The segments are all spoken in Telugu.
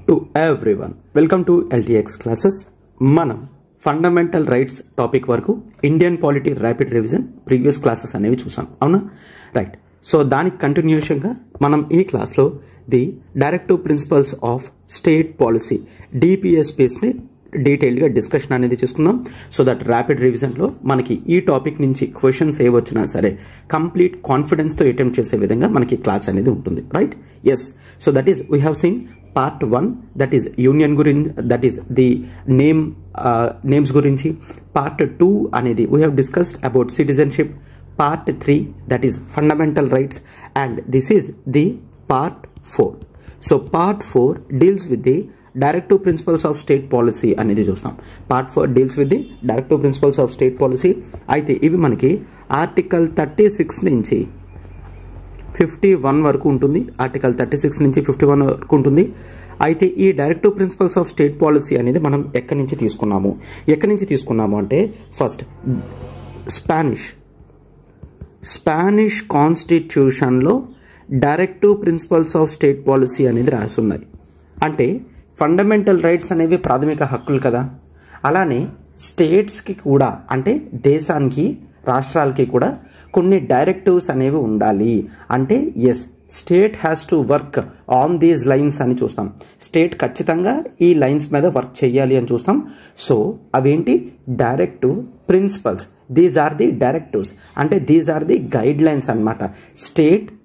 to everyone. Welcome to LTX classes. మనం ఫండమెంటల్ రైట్స్ టాపిక్ వరకు Indian polity rapid revision previous classes అనేవి చూసాం, అవునా? రైట్. సో దానికి కంటిన్యూషన్గా మనం ఈ క్లాస్లో the directive principles of state policy DPSPని డీటెయిల్గా డిస్కషన్ అనేది చేసుకుందాం. సో దట్ ర్యాపిడ్ రివిజన్లో మనకి ఈ టాపిక్ నుంచి క్వశ్చన్స్ ఏ వచ్చినా సరే కంప్లీట్ కాన్ఫిడెన్స్తో అటెంప్ట్ చేసే విధంగా మనకి క్లాస్ అనేది ఉంటుంది, right? Yes. So that is we have seen part 1, that is union గురించి, దట్ ఈస్ ది నేమ్స్ గురించి. పార్ట్ 2 అనేది we have discussed about citizenship. Part 3 that is fundamental rights, and this is the part 4. So part 4 deals with the directive principles of state policy అనేది చూస్తాం. Part 4 deals with the directive principles of state policy. అయితే ఇవి మనకి ఆర్టికల్ 36 నుంచి 51 వరకు ఉంటుంది. ఆర్టికల్ 36 నుంచి 51 వరకు ఉంటుంది. అయితే ఈ directive principles of state policy అనేది మనం ఎక్కడి నుంచి తీసుకున్నాము అంటే ఫస్ట్ స్పానిష్ కాన్స్టిట్యూషన్లో directive principles of state policy అనేది రాసున్నాయి. అంటే ఫండమెంటల్ రైట్స్ అనేవి ప్రాథమిక హక్కులు కదా, అలానే స్టేట్స్కి కూడా, అంటే దేశానికి, రాష్ట్రాలకి కూడా కొన్ని డైరెక్టివ్స్ అనేవి ఉండాలి. అంటే yes, state has to work on these lines అని చూస్తాం. స్టేట్ ఖచ్చితంగా ఈ లైన్స్ మీద వర్క్ చేయాలి అని చూస్తాం. సో అవేంటి? Directive principles. These are the directives, అంటే these are the guidelines అనమాట.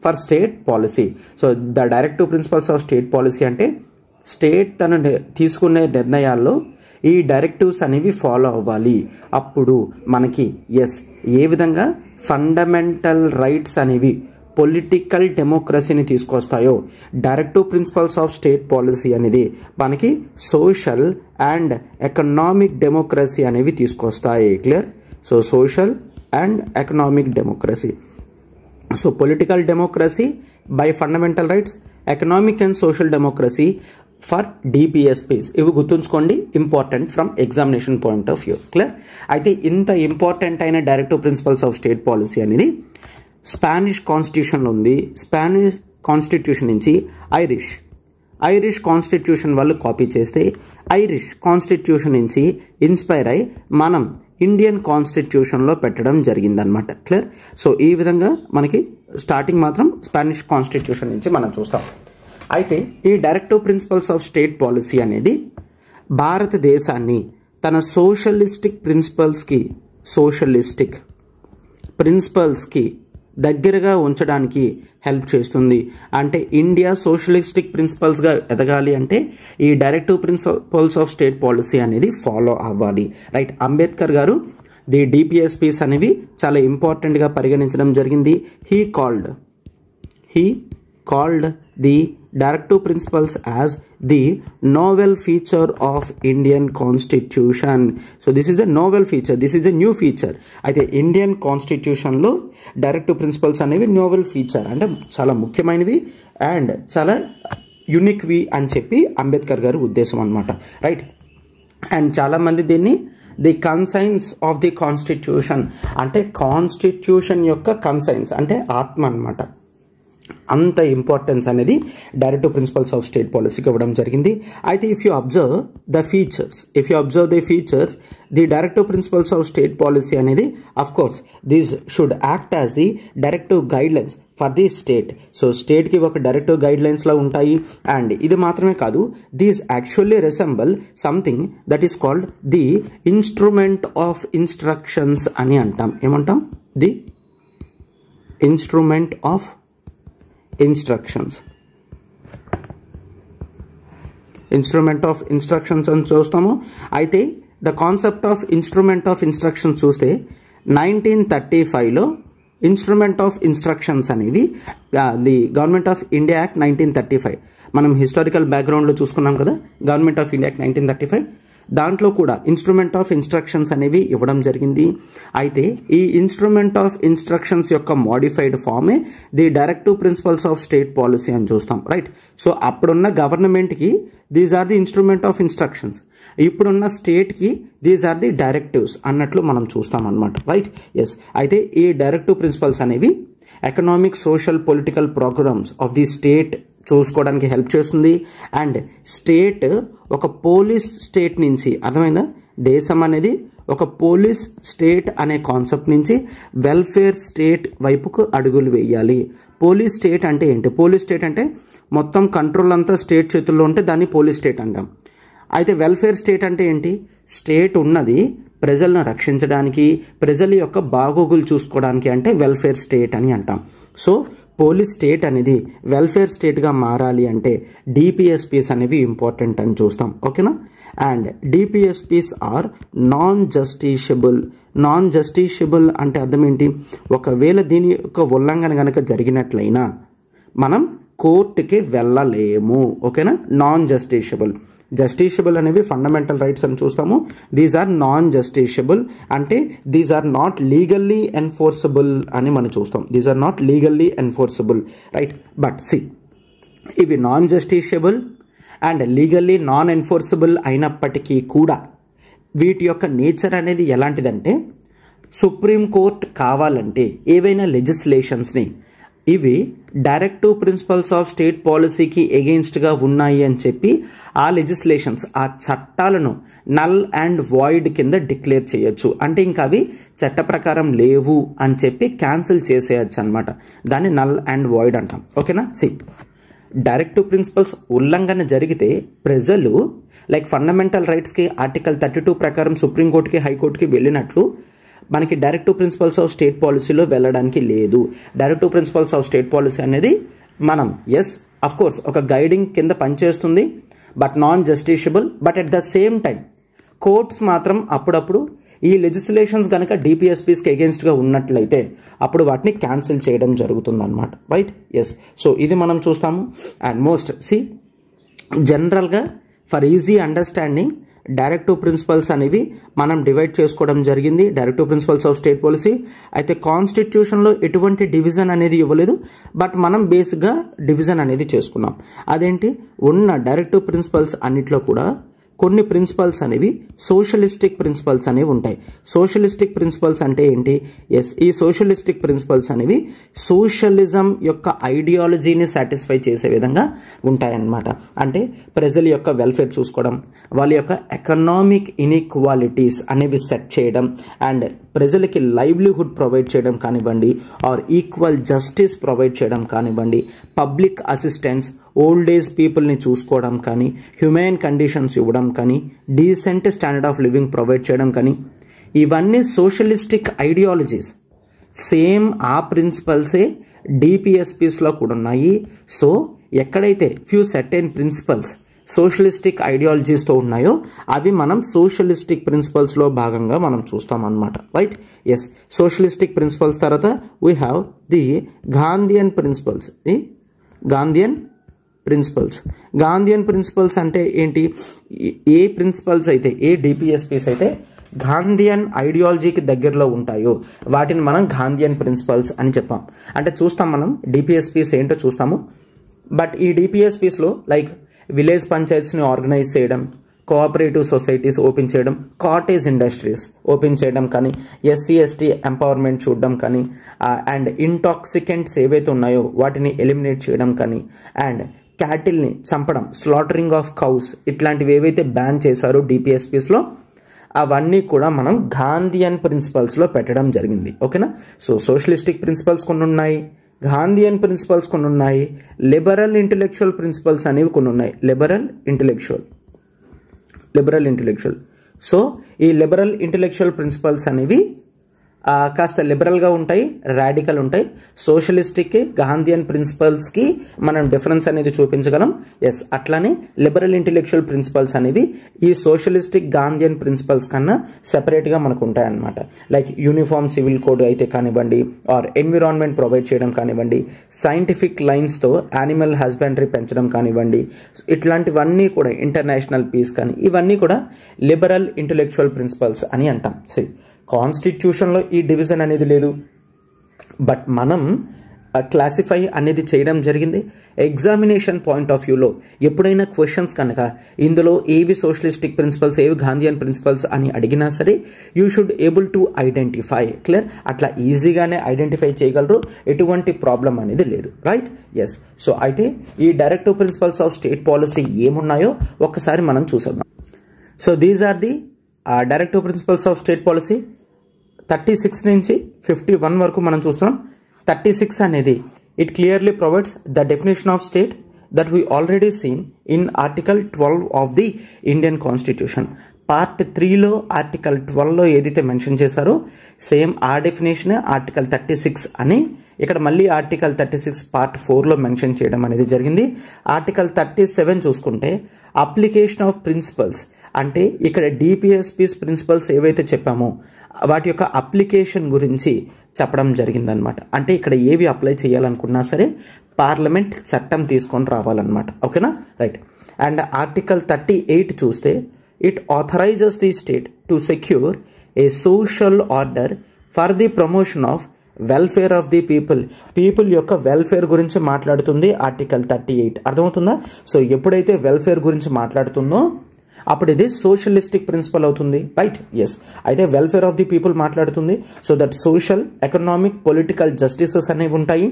For state policy. So the directive principles of state policy అంటే స్టేట్ తను తీసుకునే నిర్ణయాల్లో ఈ డైరెక్టివ్స్ అనేవి ఫాలో అవ్వాలి. అప్పుడు మనకి ఎస్, ఏ విధంగా ఫండమెంటల్ రైట్స్ అనేవి పొలిటికల్ డెమోక్రసీని తీసుకొస్తాయో, directive principles of state policy అనేది మనకి సోషల్ అండ్ ఎకనామిక్ డెమోక్రసీ అనేవి తీసుకొస్తాయి. Clear? So social and economic democracy. So political democracy by fundamental rights, economic and social democracy for DPSPs. ఇవి గుర్తుంచుకోండి, important from examination point of view. Clear? అయితే ఇంత ఇంపార్టెంట్ అయిన directive principles of state policy అనేది స్పానిష్ కాన్స్టిట్యూషన్లో ఉంది. స్పానిష్ కాన్స్టిట్యూషన్ నుంచి ఐరిష్ కాన్స్టిట్యూషన్ వాళ్ళు కాపీ చేస్తే, ఐరిష్ కాన్స్టిట్యూషన్ నుంచి ఇన్స్పైర్ అయి మనం ఇండియన్ కాన్స్టిట్యూషన్లో పెట్టడం జరిగిందనమాట. క్లియర్? సో ఈ విధంగా మనకి స్టార్టింగ్ మాత్రం స్పానిష్ కాన్స్టిట్యూషన్ నుంచి మనం చూస్తాం. అయితే ఈ directive principles of state policy అనేది భారతదేశాన్ని తన సోషలిస్టిక్ ప్రిన్సిపల్స్కి దగ్గరగా ఉంచడానికి హెల్ప్ చేస్తుంది. అంటే ఇండియా సోషలిస్టిక్ ప్రిన్సిపల్స్గా ఎదగాలి అంటే ఈ directive principles of state policy అనేది ఫాలో అవ్వాలి, రైట్? అంబేద్కర్ గారు ది DPSPs అనేవి చాలా ఇంపార్టెంట్గా పరిగణించడం జరిగింది. He called the directive principles as the novel feature of Indian Constitution. So this is a novel feature, this is a new feature. అయితే ఇండియన్ కాన్స్టిట్యూషన్లో డైరెక్టివ్ ప్రిన్సిపల్స్ అనేవి నోవెల్ ఫీచర్, అంటే చాలా ముఖ్యమైనవి అండ్ చాలా యునిక్వి అని చెప్పి అంబేద్కర్ గారి ఉద్దేశం అనమాట, రైట్? అండ్ చాలామంది దీన్ని the conscience of the constitution, అంటే కాన్స్టిట్యూషన్ యొక్క కన్సైన్స్ అంటే ఆత్మ అనమాట. అంత ఇంపార్టెన్స్ అనేది డైరెక్టివ్ ప్రిన్సిపల్స్ ఆఫ్ స్టేట్ పాలసీకి ఇవ్వడం జరిగింది. అయితే if you observe the features, the directive principles of state policy అనేది of course these should act as the directive guidelines for the state. So స్టేట్కి ఒక డైరెక్టివ్ గైడ్ లైన్స్లో ఉంటాయి. అండ్ ఇది మాత్రమే కాదు, these actually resemble something that is called the instrument of instructions అని అంటాం. ఏమంటాం? ది ఇన్స్ట్రుమెంట్ ఆఫ్ ఇన్స్ట్రక్షన్స్ అని చూస్తాము. అయితే the concept of instrument of instructions చూస్తే 1935లో ఇన్స్ట్రుమెంట్ ఆఫ్ ఇన్స్ట్రక్షన్స్ అనేవి the government of India act 1935, మనం హిస్టారికల్ బ్యాక్గ్రౌండ్లో చూసుకున్నాం కదా, గవర్నమెంట్ ఆఫ్ ఇండియా యాక్ట్ 1935, దాంట్లో కూడా ఇన్స్ట్రుమెంట్ ఆఫ్ ఇన్స్ట్రక్షన్స్ అనేవి ఇవ్వడం జరిగింది. అయితే ఈ ఇన్స్ట్రుమెంట్ ఆఫ్ ఇన్స్ట్రక్షన్స్ యొక్క మోడిఫైడ్ ఫామే the directive principles of state policy అని చూస్తాం, రైట్? సో అప్పుడున్న గవర్నమెంట్కి these are the instrument of instructions, ఇప్పుడున్న స్టేట్కి దీస్ ఆర్ ది డైరెక్టివ్స్ అన్నట్లు మనం చూస్తాం అనమాట, రైట్? ఎస్. అయితే ఈ డైరెక్టివ్ ప్రిన్సిపల్స్ అనేవి economic, social, political programmes of the state చూసుకోవడానికి హెల్ప్ చేస్తుంది. అండ్ స్టేట్ ఒక పోలీస్ స్టేట్ నుంచి, అర్థమైందా, దేశం అనేది ఒక పోలీస్ స్టేట్ అనే కాన్సెప్ట్ నుంచి వెల్ఫేర్ స్టేట్ వైపుకు అడుగులు వేయాలి. పోలీస్ స్టేట్ అంటే ఏంటి? పోలీస్ స్టేట్ అంటే మొత్తం కంట్రోల్ అంతా స్టేట్ చేతుల్లో ఉంటే దాన్ని పోలీస్ స్టేట్ అంటాం. అయితే వెల్ఫేర్ స్టేట్ అంటే ఏంటి? స్టేట్ ఉన్నది ప్రజలను రక్షించడానికి, ప్రజల యొక్క బాగోగులు చూసుకోవడానికి, అంటే వెల్ఫేర్ స్టేట్ అని అంటాం. సో పోలీస్ స్టేట్ అనేది వెల్ఫేర్ స్టేట్గా మారాలి అంటే డిపిఎస్పీస్ అనేవి ఇంపార్టెంట్ అని చూస్తాం. ఓకేనా? And DPSPs are non justiciable. Non justiciable అంటే అర్థం ఏంటి? ఒకవేళ దీని యొక్క ఉల్లంఘన కనుక జరిగినట్లయినా మనం కోర్టుకి వెళ్ళలేము. ఓకేనా? Non justiciable. జస్టిషియబుల్ అనేవి ఫండమెంటల్ రైట్స్ అని చూస్తాము. దీస్ ఆర్ నాన్ జస్టిషియబుల్ అంటే these are not legally enforceable అని మనం చూస్తాం. These are not legally enforceable, right? But see, ఇవి non justiciable and legally non enforceable అయినప్పటికీ కూడా వీటి యొక్క నేచర్ అనేది ఎలాంటిదంటే, సుప్రీం కోర్ట్ కావాలంటే ఏవైనా లెజిస్లేషన్స్ని ఇవి డైరెక్టివ్ ప్రిన్సిపల్స్ ఆఫ్ స్టేట్ పాలసీకి ఎగెయిన్స్ట్గా ఉన్నాయి అని చెప్పి ఆ లెజిస్లేషన్స్, ఆ చట్టాలను నల్ అండ్ వాయిడ్ కింద డిక్లేర్ చేయొచ్చు. అంటే ఇంకా అవి చట్ట ప్రకారం లేవు అని చెప్పి క్యాన్సిల్ చేసేయచ్చు అనమాట. దాన్ని నల్ అండ్ వాయిడ్ అంటాం. ఓకేనా? సి, డైరెక్టివ్ ప్రిన్సిపల్స్ ఉల్లంఘన జరిగితే ప్రజలు లైక్ ఫండమెంటల్ రైట్స్కి ఆర్టికల్ 32 ప్రకారం సుప్రీంకోర్టుకి, హైకోర్టుకి వెళ్ళినట్లు మనకి డైరెక్టివ్ ప్రిన్సిపల్స్ ఆఫ్ స్టేట్ పాలసీలో వెళ్ళడానికి లేదు. Directive principles of state policy అనేది మనం ఎస్ అఫ్ కోర్స్ ఒక గైడింగ్ కింద పనిచేస్తుంది, but non justiciable. But at the same time courts మాత్రం అప్పుడప్పుడు ఈ లెజిస్లేషన్స్ కనుక డిపిఎస్పీస్కి ఎగెన్స్ట్గా ఉన్నట్లయితే అప్పుడు వాటిని క్యాన్సిల్ చేయడం జరుగుతుంది అనమాట, రైట్? ఎస్. సో ఇది మనం చూస్తాము. అండ్ మోస్ట్ సి, జనరల్గా for easy understanding directive principles అనేవి మనం డివైడ్ చేసుకోవడం జరిగింది. Directive principles of state policy అయితే కాన్స్టిట్యూషన్లో ఎటువంటి డివిజన్ అనేది ఇవ్వలేదు, బట్ మనం బేసిక్గా డివిజన్ అనేది చేసుకున్నాం. అదేంటి? ఉన్న డైరెక్టివ్ ప్రిన్సిపల్స్ అన్నిట్లో కూడా కొన్ని ప్రిన్సిపల్స్ అనేవి సోషలిస్టిక్ ప్రిన్సిపల్స్ అనేవి ఉంటాయి. సోషలిస్టిక్ ప్రిన్సిపల్స్ అంటే ఏంటి? ఎస్, ఈ సోషలిస్టిక్ ప్రిన్సిపల్స్ అనేవి సోషలిజం యొక్క ఐడియాలజీని సాటిస్ఫై చేసే విధంగా ఉంటాయన్నమాట. అంటే ప్రజల యొక్క వెల్ఫేర్ చూసుకోవడం, వాళ్ళ యొక్క ఎకనామిక్ ఇన్ఈక్వాలిటీస్ అనేవి సెట్ చేయడం, అండ్ ప్రజలకి లైవ్లీహుడ్ ప్రొవైడ్ చేయడం కానివ్వండి, ఆర్ ఈక్వల్ జస్టిస్ ప్రొవైడ్ చేయడం కానివ్వండి, పబ్లిక్ అసిస్టెన్స్, ఓల్డ్ ఏజ్ పీపుల్ని చూసుకోవడం కానీ, హ్యూమెన్ కండిషన్స్ ఇవ్వడం కానీ, decent standard of living provide చేయడం కానీ, ఇవన్నీ సోషలిస్టిక్ ఐడియాలజీస్. సేమ్ ఆ ప్రిన్సిపల్సే డిపిఎస్పీస్లో కూడా ఉన్నాయి. సో ఎక్కడైతే ఫ్యూ సర్టెన్ ప్రిన్సిపల్స్ సోషలిస్టిక్ ఐడియాలజీస్తో ఉన్నాయో అవి మనం సోషలిస్టిక్ ప్రిన్సిపల్స్లో భాగంగా మనం చూస్తాం అన్నమాట, రైట్? ఎస్. సోషలిస్టిక్ ప్రిన్సిపల్స్ తర్వాత we have the Gandhian principles. The Gandhian principles. Gandhian principles అంటే ఏంటి? ఏ ప్రిన్సిపల్స్ అయితే, ఏ డిపిఎస్పీస్ అయితే గాంధీయన్ ఐడియాలజీకి దగ్గరలో ఉంటాయో వాటిని మనం గాంధీయన్ ప్రిన్సిపల్స్ అని చెప్పాం. అంటే చూస్తాం మనం డిపిఎస్పీస్ ఏంటో చూస్తాము. బట్ ఈ డిపిఎస్పీస్లో లైక్ విలేజ్ పంచాయత్స్ని ఆర్గనైజ్ చేయడం, కోఆపరేటివ్ సొసైటీస్ ఓపెన్ చేయడం, కాటేజ్ ఇండస్ట్రీస్ ఓపెన్ చేయడం కానీ, ఎస్సీ ఎస్టీ ఎంపవర్మెంట్ చూడడం కానీ, అండ్ ఇంటాక్సికెంట్స్ ఏవైతే ఉన్నాయో వాటిని ఎలిమినేట్ చేయడం కానీ, అండ్ క్యాటిల్ని చంపడం, స్లాటరింగ్ ఆఫ్ కౌస్, ఇట్లాంటివి ఏవైతే బ్యాన్ చేశారో డిపిఎస్పీస్లో అవన్నీ కూడా మనం గాంధీయన్ ప్రిన్సిపల్స్లో పెట్టడం జరిగింది. ఓకేనా? సో సోషలిస్టిక్ ప్రిన్సిపల్స్ కొన్ని ఉన్నాయి, గాంధీయన్ ప్రిన్సిపల్స్ కొన్ని ఉన్నాయి, లిబరల్ ఇంటెలెక్చువల్ ప్రిన్సిపల్స్ అనేవి కొన్ని ఉన్నాయి. Liberal intellectual. సో ఈ లిబరల్ ఇంటెలెక్చువల్ ప్రిన్సిపల్స్ అనేవి కాస్త లిబరల్గా ఉంటాయి, రాడికల్ ఉంటాయి. సోషలిస్టిక్కి, గాంధీయన్ ప్రిన్సిపల్స్కి మనం డిఫరెన్స్ అనేది చూపించగలం. ఎస్, అట్లానే లిబరల్ ఇంటెలెక్చువల్ ప్రిన్సిపల్స్ అనేవి ఈ సోషలిస్టిక్, గాంధీయన్ ప్రిన్సిపల్స్ కన్నా సెపరేట్గా మనకు ఉంటాయన్నమాట. లైక్ యూనిఫామ్ సివిల్ కోడ్ అయితే కానివ్వండి, ఆర్ ఎన్విరాన్మెంట్ ప్రొవైడ్ చేయడం కానివ్వండి, సైంటిఫిక్ లైన్స్తో యానిమల్ హస్బెండరీ పెంచడం కానివ్వండి, ఇట్లాంటివన్నీ కూడా, ఇంటర్నేషనల్ పీస్ కానీ, ఇవన్నీ కూడా లిబరల్ ఇంటెలెక్చువల్ ప్రిన్సిపల్స్ అని అంటాం. సరే, కాన్స్టిట్యూషన్లో ఈ డివిజన్ అనేది లేదు, బట్ మనం క్లాసిఫై అనేది చేయడం జరిగింది. ఎగ్జామినేషన్ పాయింట్ ఆఫ్ వ్యూలో ఎప్పుడైనా క్వశ్చన్స్ కనుక ఇందులో ఏవి సోషలిస్టిక్ ప్రిన్సిపల్స్, ఏవి గాంధీయన్ ప్రిన్సిపల్స్ అని అడిగినా సరే you should able to identify. Clear? అట్లా ఈజీగానే ఐడెంటిఫై చేయగలరు, ఎటువంటి ప్రాబ్లం అనేది లేదు. రైట్? ఎస్. సో అయితే ఈ directive principles of state policy ఏమున్నాయో ఒక్కసారి మనం చూసేద్దాం. So these are the directive principles of state policy. 36 నుంచి 51 వరకు మనం చూస్తున్నాం. 36 అనేది it clearly provides the definition of state that we already seen in Article 12 of the Indian Constitution. Part 3లో Article 12లో ఏదైతే మెన్షన్ చేశారో సేమ్ ఆ డెఫినేషన్ Article 36 అని ఇక్కడ మళ్ళీ Article 36 Part 4లో మెన్షన్ చేయడం అనేది జరిగింది. Article 37 చూసుకుంటే అప్లికేషన్ ఆఫ్ ప్రిన్సిపల్స్, అంటే ఇక్కడ డిపిఎస్పీస్ ప్రిన్సిపల్స్ ఏవైతే చెప్పామో వాటి యొక్క అప్లికేషన్ గురించి చెప్పడం జరిగిందనమాట. అంటే ఇక్కడ ఏవి అప్లై చేయాలనుకున్నా సరే పార్లమెంట్ చట్టం తీసుకొని రావాలన్నమాట. ఓకేనా? రైట్. అండ్ Article 38 చూస్తే it authorises the state to secure A social order for the promotion of welfare of the people యొక్క వెల్ఫేర్ గురించి మాట్లాడుతుంది Article 38. అర్థమవుతుందా? సో ఎప్పుడైతే వెల్ఫేర్ గురించి మాట్లాడుతుందో అప్పుడు ఇది సోషలిస్టిక్ ప్రిన్సిపల్ అవుతుంది. రైట్? ఎస్. అయితే వెల్ఫేర్ ఆఫ్ ది పీపుల్ మాట్లాడుతుంది. So that social, economic, political justices అనేవి ఉంటాయి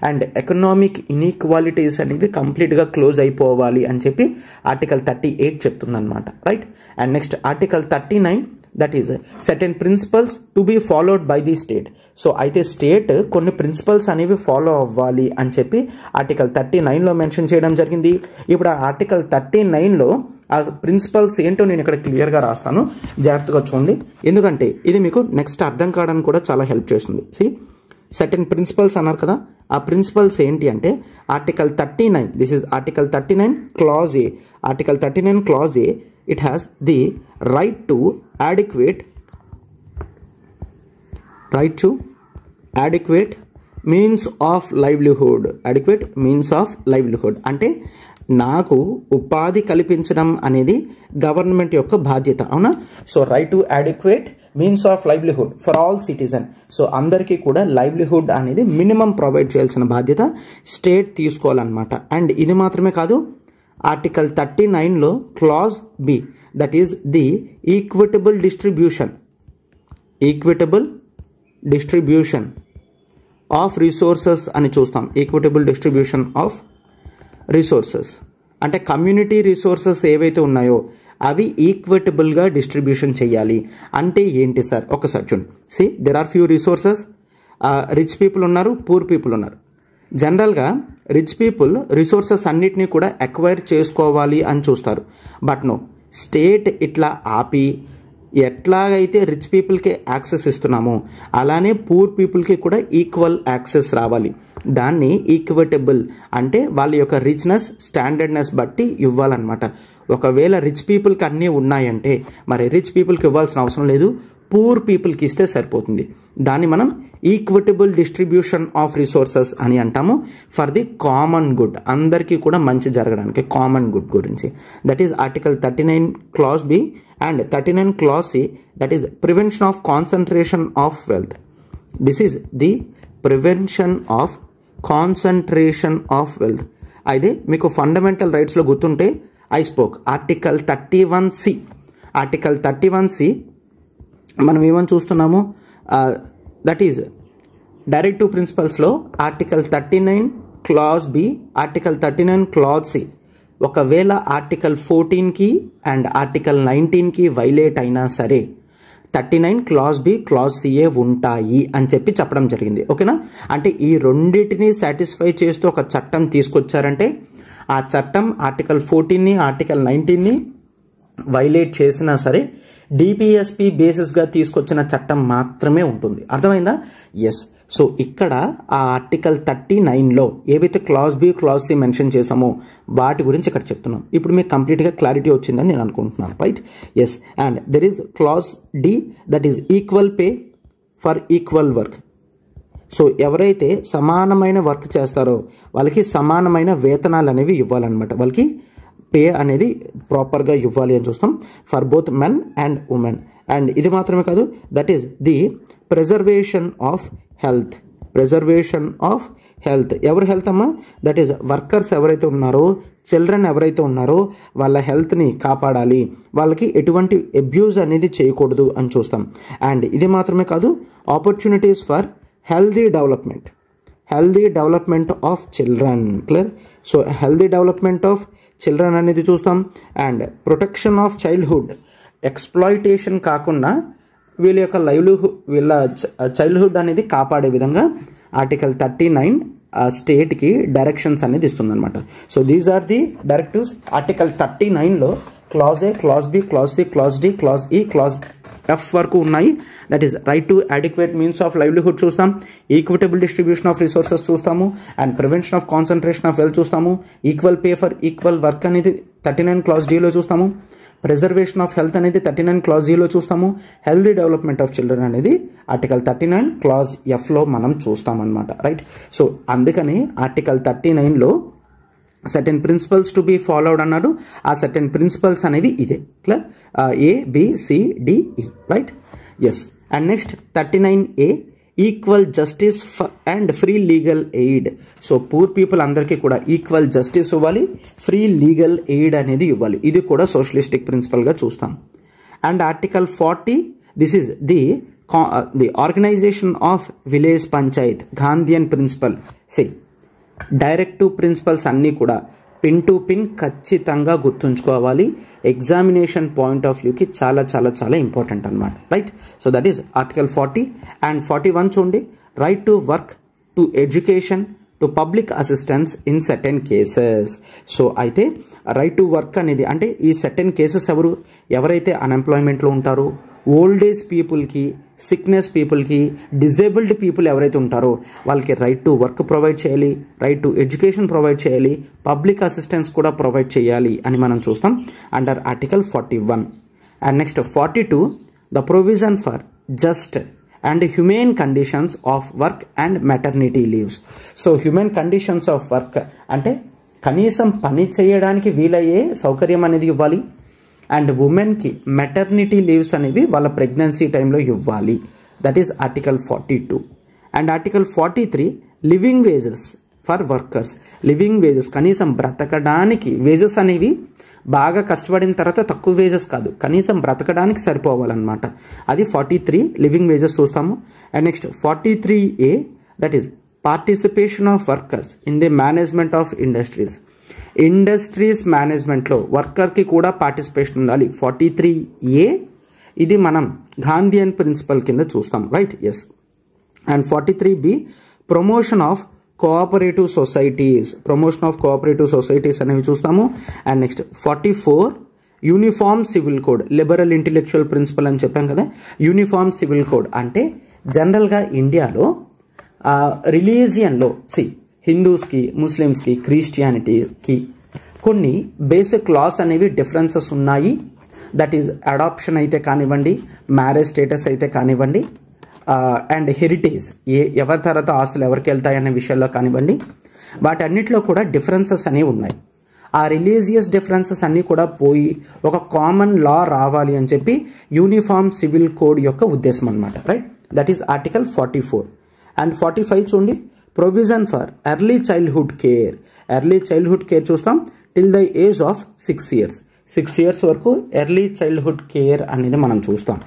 అండ్ ఎకనామిక్ ఇన్ఈక్వాలిటీస్ అనేవి కంప్లీట్గా క్లోజ్ అయిపోవాలి అని చెప్పి Article 38 చెప్తుంది అనమాట. Right? And next Article 39 that is certain principles to be followed by the state. So అయితే స్టేట్ కొన్ని ప్రిన్సిపల్స్ అనేవి ఫాలో అవ్వాలి అని చెప్పి Article 39లో మెన్షన్ చేయడం జరిగింది. ఇప్పుడు Article 39లో ఆ ప్రిన్సిపల్స్ ఏంటో నేను ఇక్కడ క్లియర్గా రాస్తాను, జాగ్రత్తగా చూడండి. ఎందుకంటే ఇది మీకు నెక్స్ట్ అర్థం కావడానికి కూడా చాలా హెల్ప్ చేస్తుంది. సెర్టెన్ ప్రిన్సిపల్స్ అన్నారు కదా, ఆ ప్రిన్సిపల్స్ ఏంటి అంటే Article 39, this is Article 39 Clause A. Article 39 Clause A, it has the right to adequate means of livelihood. Adequate means of livelihood అంటే నాకు ఉపాధి కల్పించడం అనేది గవర్నమెంట్ యొక్క బాధ్యత. అవునా? So right to adequate means of livelihood for all citizen. So అందరికీ కూడా లైవ్లీహుడ్ అనేది మినిమం ప్రొవైడ్ చేయాల్సిన బాధ్యత స్టేట్ తీసుకోవాలన్నమాట. అండ్ ఇది మాత్రమే కాదు, Article 39లో Clause B, that is the equitable distribution of resources అని చూస్తాం. ఈక్విటబుల్ డిస్ట్రిబ్యూషన్ ఆఫ్ రిసోర్సెస్ అంటే కమ్యూనిటీ రిసోర్సెస్ ఏవైతే ఉన్నాయో అవి ఈక్విటబుల్గా డిస్ట్రిబ్యూషన్ చేయాలి. అంటే ఏంటి సార్? ఒకసారి చూడండి. There are few resources. Rich people ఉన్నారు, పూర్ పీపుల్ ఉన్నారు. జనరల్గా రిచ్ పీపుల్ రిసోర్సెస్ అన్నిటినీ కూడా అక్వైర్ చేసుకోవాలి అని చూస్తారు. బట్ నో, స్టేట్ ఇట్లా ఆపి ఎట్లాగైతే రిచ్ పీపుల్కి యాక్సెస్ ఇస్తున్నామో అలానే పూర్ పీపుల్కి కూడా ఈక్వల్ యాక్సెస్ రావాలి. దాన్ని ఈక్విటబుల్ అంటే వాళ్ళ యొక్క రిచ్నెస్, స్టాండర్డ్నెస్ బట్టి ఇవ్వాలన్నమాట. ఒకవేళ రిచ్ పీపుల్కి అన్నీ ఉన్నాయంటే మరి రిచ్ పీపుల్కి ఇవ్వాల్సిన అవసరం లేదు, పూర్ పీపుల్కి ఇస్తే సరిపోతుంది. దాన్ని మనం ఈక్విటబుల్ డిస్ట్రిబ్యూషన్ ఆఫ్ రిసోర్సెస్ అని అంటాము ఫర్ ది కామన్ గుడ్, అందరికీ కూడా మంచి జరగడానికి కామన్ గుడ్ గురించి. That is Article 39 Clause B and 39 Clause C, that is prevention of concentration of wealth. This is the prevention of concentration of wealth. అయితే మీకు ఫండమెంటల్ రైట్స్లో గుర్తుంటే I spoke Article 31C. Article 31C మనం ఏమని చూస్తున్నాము? దట్ ఈజ్ డైరెక్టివ్ ప్రిన్సిపల్స్లో Article 39 Clause B, Article 39 Clause C. ఒకవేళ Article 14కి అండ్ Article 19కి వైలేట్ అయినా సరే 39 Clause B, Clause C ఉంటాయి అని చెప్పి చెప్పడం జరిగింది. ఓకేనా? అంటే ఈ రెండింటిని సాటిస్ఫై చేస్తూ ఒక చట్టం తీసుకొచ్చారంటే ఆ చట్టం Article 14ని, Article 19ని వైలేట్ చేసినా సరే డిపిఎస్పి బేసిస్గా తీసుకొచ్చిన చట్టం మాత్రమే ఉంటుంది. అర్థమైందా? ఎస్. సో ఇక్కడ ఆ Article 39లో ఏవైతే Clause B, Clause C mention చేసామో వాటి గురించి ఇక్కడ చెప్తున్నాం. ఇప్పుడు మీకు కంప్లీట్గా క్లారిటీ వచ్చిందని నేను అనుకుంటున్నాను. Right? Yes. And there is Clause D, that is equal pay for equal work. So ఎవరైతే సమానమైన వర్క్ చేస్తారో వాళ్ళకి సమానమైన వేతనాలు అనేవి ఇవ్వాలన్నమాట. వాళ్ళకి పే అనేది ప్రాపర్గా ఇవ్వాలి అని చూస్తాం for both men and women. And ఇది మాత్రమే కాదు, that is the preservation of health. ఎవరు హెల్త్ అమ్మా? దట్ ఈస్ వర్కర్స్ ఎవరైతే ఉన్నారో, చిల్డ్రన్ ఎవరైతే ఉన్నారో వాళ్ళ హెల్త్ని కాపాడాలి, వాళ్ళకి ఎటువంటి అబ్యూజ్ అనేది చేయకూడదు అని చూస్తాం. అండ్ ఇది మాత్రమే కాదు, opportunities for healthy development of children. Clear? So healthy development of children అనేది చూస్తాం. And protection of childhood, exploitation కాకుండా వీళ్ళ యొక్క వీళ్ళ చైల్డ్హుడ్ అనేది కాపాడే విధంగా ఆర్టికల్ 39 స్టేట్కి డైరెక్షన్స్ అనేది ఇస్తుంది అనమాట. So these are the directives. Article 39లో clause A, clause B, clause C, clause D, clause E, clause F వరకు ఉన్నాయి. That is right to adequate means of livelihood చూస్తాం, ఈక్విటబుల్ డిస్ట్రిబ్యూషన్ ఆఫ్ రిసోర్సెస్ చూస్తాము, and prevention of concentration of wealth చూస్తాము, equal pay for equal work అనేది 39 క్లాజ్ డిలో చూస్తాము, ప్రిజర్వేషన్ ఆఫ్ హెల్త్ అనేది 39 క్లాజ్ ఈలో చూస్తాము, హెల్దీ డెవలప్మెంట్ ఆఫ్ చిల్డ్రన్ అనేది ఆర్టికల్ 39 క్లాజ్ ఎఫ్లో మనం చూస్తామన్నమాట. రైట్? సో అందుకని ఆర్టికల్ 39లో certain principles to be followed అన్నాడు. ఆ సర్టెన్ ప్రిన్సిపల్స్ అనేవి ఇదే. Clear? ABCDE. Right? Yes. And next 39A equal justice and free legal aid. So poor people అందరికీ కూడా ఈక్వల్ జస్టిస్ ఇవ్వాలి, ఫ్రీ లీగల్ ఎయిడ్ అనేది ఇవ్వాలి. ఇది కూడా సోషలిస్టిక్ ప్రిన్సిపల్గా చూస్తాం. And article 40 this is the organization of village panchayat, Gandhian principle. Directive principles అన్నీ కూడా పిన్ టు పిన్ ఖచ్చితంగా గుర్తుంచుకోవాలి. ఎగ్జామినేషన్ పాయింట్ ఆఫ్ వ్యూకి చాలా చాలా చాలా ఇంపార్టెంట్ అనమాట. Right? So that is article 40. And 41 చూడండి, right to work, to education, to public assistance in certain cases. So అయితే రైట్ టు వర్క్ అనేది అంటే ఈ సర్టెన్ కేసెస్ ఎవరైతే అన్ఎంప్లాయ్మెంట్లో ఉంటారో, ఓల్డ్ ఏజ్ పీపుల్కి, సిక్నెస్ పీపుల్కి, డిజేబుల్డ్ పీపుల్ ఎవరైతే ఉంటారో వాళ్ళకి రైట్ టు వర్క్ ప్రొవైడ్ చేయాలి, రైట్ టు ఎడ్యుకేషన్ ప్రొవైడ్ చేయాలి, పబ్లిక్ అసిస్టెన్స్ కూడా ప్రొవైడ్ చేయాలి అని మనం చూస్తాం under article 41. And next 42 the provision for just and human conditions of work and maternity leaves. So human conditions of work అంటే కనీసం పని చేయడానికి వీలయ్యే సౌకర్యం అనేది ఇవ్వాలి. అండ్ ఉమెన్కి మెటర్నిటీ లీవ్స్ అనేవి వాళ్ళ ప్రెగ్నెన్సీ టైంలో ఇవ్వాలి. That is article 42. And article 43 living wages for workers. Living wages కనీసం బ్రతకడానికి వేజెస్ అనేవి బాగా కష్టపడిన తర్వాత తక్కువ వేజెస్ కాదు, కనీసం బ్రతకడానికి సరిపోవాలన్నమాట. అది 43 లివింగ్ వేజెస్ చూస్తాము. And next 43A that is participation of workers in the management of industries మేనేజ్మెంట్లో వర్కర్కి కూడా పార్టిసిపేషన్ ఉండాలి. 43A ఇది మనం గాంధీయన్ ప్రిన్సిపల్ కింద చూస్తాం. Right? Yes. And 43B promotion of cooperative societies అనేవి చూస్తాము. And next 44 uniform civil code, liberal intellectual principle అని చెప్పాం కదా. యూనిఫామ్ సివిల్ కోడ్ అంటే జనరల్గా ఇండియాలో రిలీజియన్లో హిందూస్కి, ముస్లిమ్స్కి, క్రిస్టియానిటీకి కొన్ని బేసిక్ లాస్ అనేవి డిఫరెన్సెస్ ఉన్నాయి. దట్ ఈజ్ అడాప్షన్ అయితే కానివ్వండి, మ్యారేజ్ స్టేటస్ అయితే కానివ్వండి, అండ్ హెరిటేజ్ ఎవరి తర్వాత ఆస్తులు ఎవరికి వెళ్తాయి అనే విషయాల్లో కానివ్వండి, వాటన్నిటిలో కూడా డిఫరెన్సెస్ అనేవి ఉన్నాయి. ఆ రిలీజియస్ డిఫరెన్సెస్ అన్నీ కూడా పోయి ఒక కామన్ లా రావాలి అని చెప్పి యూనిఫామ్ సివిల్ కోడ్ యొక్క ఉద్దేశం అనమాట. Right? That is article 44. And 45 చూడండి, provision for early childhood care చూస్తాం till the age of 6 years. 6 years వరకు ఎర్లీ చైల్డ్హుడ్ కేర్ అనేది మనం చూస్తాం.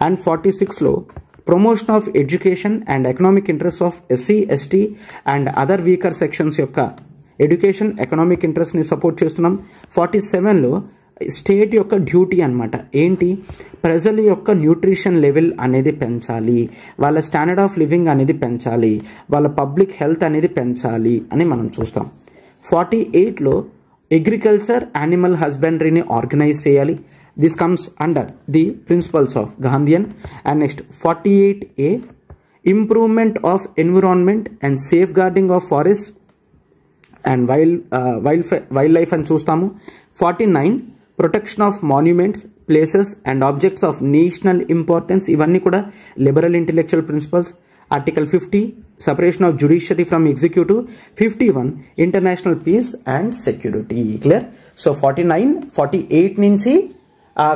అండ్ 46లో promotion of education and economic interest of SC, ST and other weaker sections యొక్క ఎడ్యుకేషన్, ఎకనామిక్ ఇంట్రెస్ట్ని సపోర్ట్ చేస్తున్నాం. 47లో స్టేట్ యొక్క డ్యూటీ అనమాట. ఏంటి? ప్రజల యొక్క న్యూట్రిషన్ లెవెల్ అనేది పెంచాలి, వాళ్ళ స్టాండర్డ్ ఆఫ్ లివింగ్ అనేది పెంచాలి, వాళ్ళ పబ్లిక్ హెల్త్ అనేది పెంచాలి అని మనం చూస్తాం. 48లో అగ్రికల్చర్, యానిమల్ హస్బెండరీని ఆర్గనైజ్ చేయాలి. This comes under the principles of Gandhian. And next 48A improvement of environment and safeguarding of forest and wildlife అని చూస్తాము. 49 protection of monuments, places and objects of national importance. ఇవన్నీ కూడా liberal intellectual principles. Article 50 separation of judiciary from executive. 51 international peace and security. Clear? So 49, 48 నుంచి